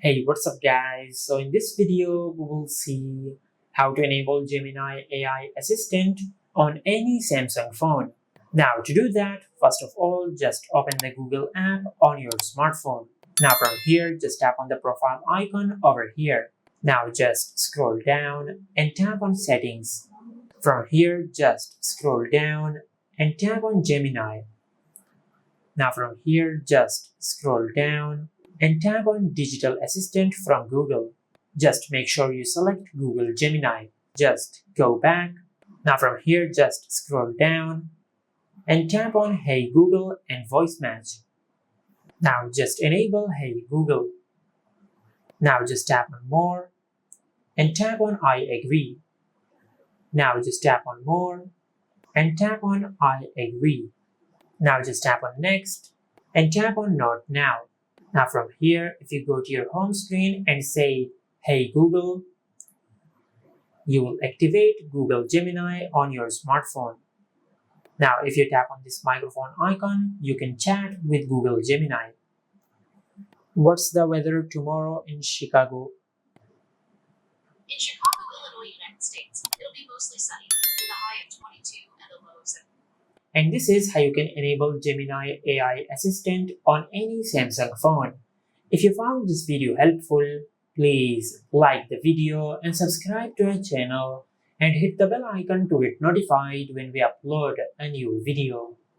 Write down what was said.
Hey, what's up guys? So in this video, we will see how to enable Gemini AI assistant on any Samsung phone. Now to do that, first of all, just open the Google app on your smartphone. Now from here, just tap on the profile icon over here. Now just scroll down and tap on settings. From here, just scroll down and tap on Gemini. Now from here, just scroll down and tap on Digital Assistant from Google. Just make sure you select Google Gemini. Just go back. Now from here, just scroll down and tap on Hey Google and Voice Match. Now just enable Hey Google. Now just tap on More and tap on I agree. Now just tap on More and tap on I agree. Now just tap on Next and tap on Not Now. Now from here, if you go to your home screen and say, Hey Google, you will activate Google Gemini on your smartphone. Now if you tap on this microphone icon, you can chat with Google Gemini. What's the weather tomorrow in Chicago? In Chicago, Illinois, United States, it'll be mostly sunny, with a high of 22 and a low of 7. And this is how you can enable Gemini AI Assistant on any Samsung phone. If you found this video helpful, please like the video and subscribe to our channel and hit the bell icon to get notified when we upload a new video.